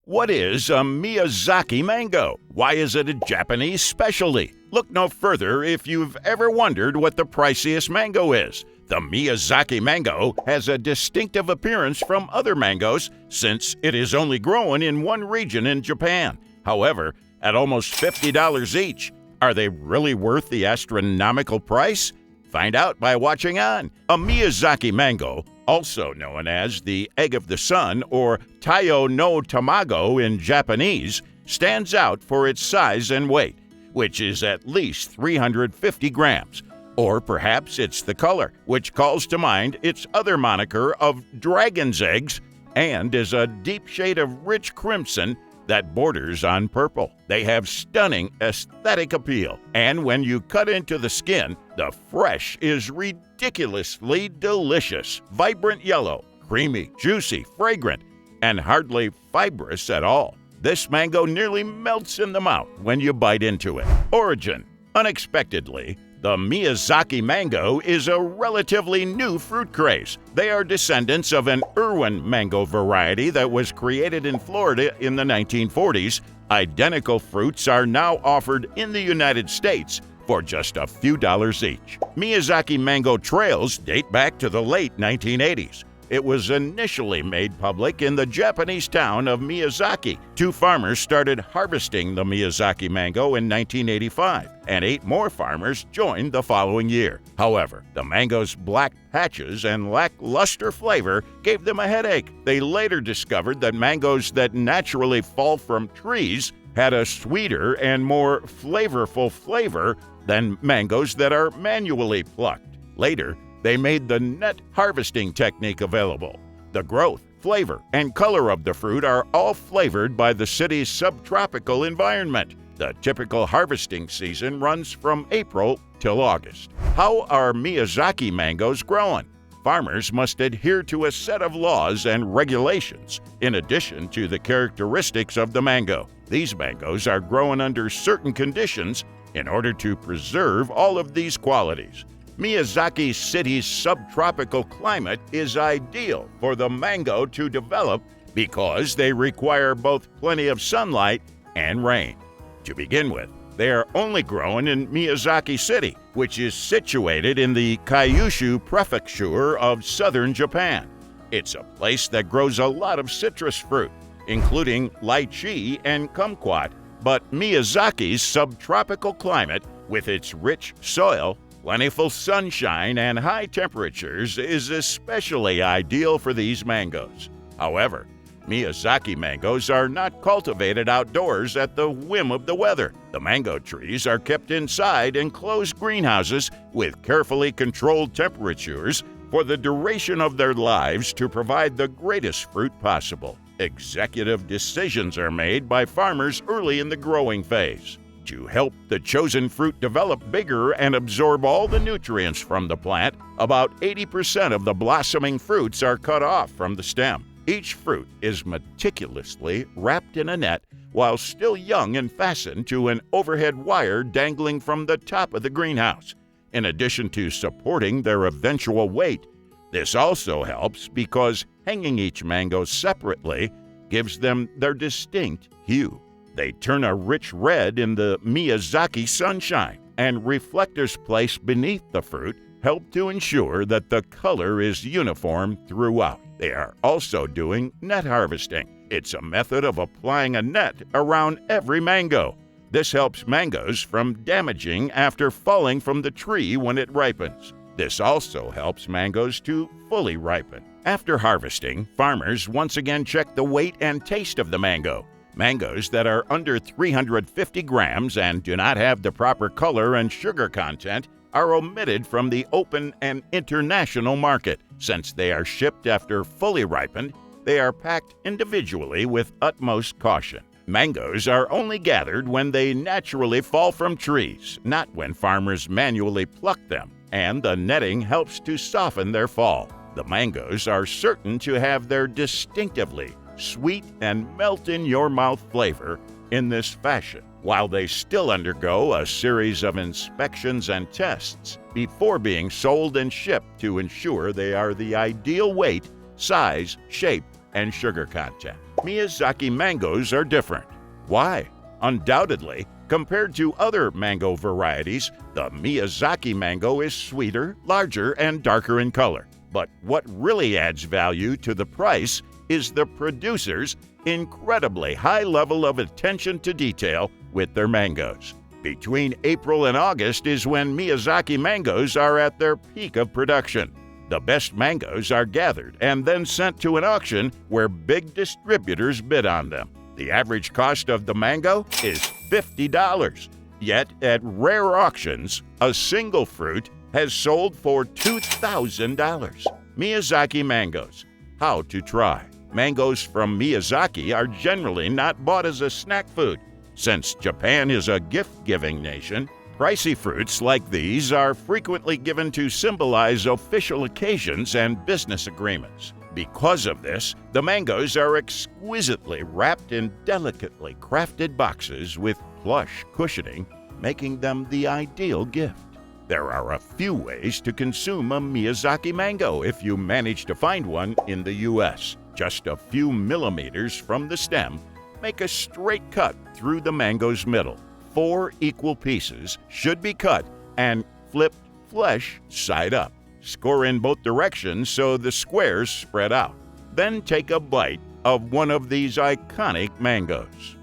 What is a Miyazaki mango? Why is it a Japanese specialty? Look no further if you've ever wondered what the priciest mango is. The Miyazaki mango has a distinctive appearance from other mangoes since it is only grown in one region in Japan. However, at almost $50 each, are they really worth the astronomical price? Find out by watching on. A Miyazaki mango, also known as the egg of the sun or Taiyo-no-Tomago in Japanese, stands out for its size and weight, which is at least 350 grams. Or perhaps it's the color, which calls to mind its other moniker of dragon's eggs and is a deep shade of rich crimson that borders on purple. They have stunning aesthetic appeal, and when you cut into the skin, the flesh is ridiculously delicious, vibrant yellow, creamy, juicy, fragrant, and hardly fibrous at all. This mango nearly melts in the mouth when you bite into it. Origin: unexpectedly, the Miyazaki mango is a relatively new fruit craze. They are descendants of an Irwin mango variety that was created in Florida in the 1940s. Identical fruits are now offered in the United States for just a few dollars each. Miyazaki mango trails date back to the late 1980s. It was initially made public in the Japanese town of Miyazaki. Two farmers started harvesting the Miyazaki mango in 1985, and 8 more farmers joined the following year. However, the mango's black patches and lackluster flavor gave them a headache. They later discovered that mangoes that naturally fall from trees had a sweeter and more flavorful flavor than mangoes that are manually plucked. Later, they made the net harvesting technique available. The growth, flavor, and color of the fruit are all flavored by the city's subtropical environment. The typical harvesting season runs from April till August. How are Miyazaki mangoes grown? Farmers must adhere to a set of laws and regulations in addition to the characteristics of the mango. These mangoes are grown under certain conditions in order to preserve all of these qualities. Miyazaki City's subtropical climate is ideal for the mango to develop because they require both plenty of sunlight and rain. To begin with, they are only grown in Miyazaki City, which is situated in the Kyushu Prefecture of southern Japan. It's a place that grows a lot of citrus fruit, including lychee and kumquat, but Miyazaki's subtropical climate, with its rich soil, plentiful sunshine, and high temperatures is especially ideal for these mangoes. However, Miyazaki mangoes are not cultivated outdoors at the whim of the weather. The mango trees are kept inside enclosed greenhouses with carefully controlled temperatures for the duration of their lives to provide the greatest fruit possible. Executive decisions are made by farmers early in the growing phase to help the chosen fruit develop bigger and absorb all the nutrients from the plant. About 80% of the blossoming fruits are cut off from the stem. Each fruit is meticulously wrapped in a net while still young and fastened to an overhead wire dangling from the top of the greenhouse. In addition to supporting their eventual weight, this also helps because hanging each mango separately gives them their distinct hue. They turn a rich red in the Miyazaki sunshine, and reflectors placed beneath the fruit help to ensure that the color is uniform throughout. They are also doing net harvesting. It's a method of applying a net around every mango. This helps mangoes from damaging after falling from the tree when it ripens. This also helps mangoes to fully ripen. After harvesting, farmers once again check the weight and taste of the mango. Mangoes that are under 350 grams and do not have the proper color and sugar content are omitted from the open and international market. Since they are shipped after fully ripened, they are packed individually with utmost caution. Mangoes are only gathered when they naturally fall from trees, not when farmers manually pluck them, and the netting helps to soften their fall. The mangoes are certain to have their distinctively sweet and melt-in-your-mouth flavor in this fashion, while they still undergo a series of inspections and tests before being sold and shipped to ensure they are the ideal weight, size, shape, and sugar content. Miyazaki mangoes are different. Why? Undoubtedly, compared to other mango varieties, the Miyazaki mango is sweeter, larger, and darker in color. But what really adds value to the price is the producer's incredibly high level of attention to detail with their mangoes. Between April and August is when Miyazaki mangoes are at their peak of production. The best mangoes are gathered and then sent to an auction where big distributors bid on them. The average cost of the mango is $50. Yet, at rare auctions, a single fruit has sold for $2,000. Miyazaki mangoes. How to try. Mangoes from Miyazaki are generally not bought as a snack food. Since Japan is a gift-giving nation, pricey fruits like these are frequently given to symbolize official occasions and business agreements. Because of this, the mangoes are exquisitely wrapped in delicately crafted boxes with plush cushioning, making them the ideal gift. There are a few ways to consume a Miyazaki mango if you manage to find one in the U.S. Just a few millimeters from the stem, make a straight cut through the mango's middle. 4 equal pieces should be cut and flipped flesh side up. Score in both directions so the squares spread out. Then take a bite of one of these iconic mangoes.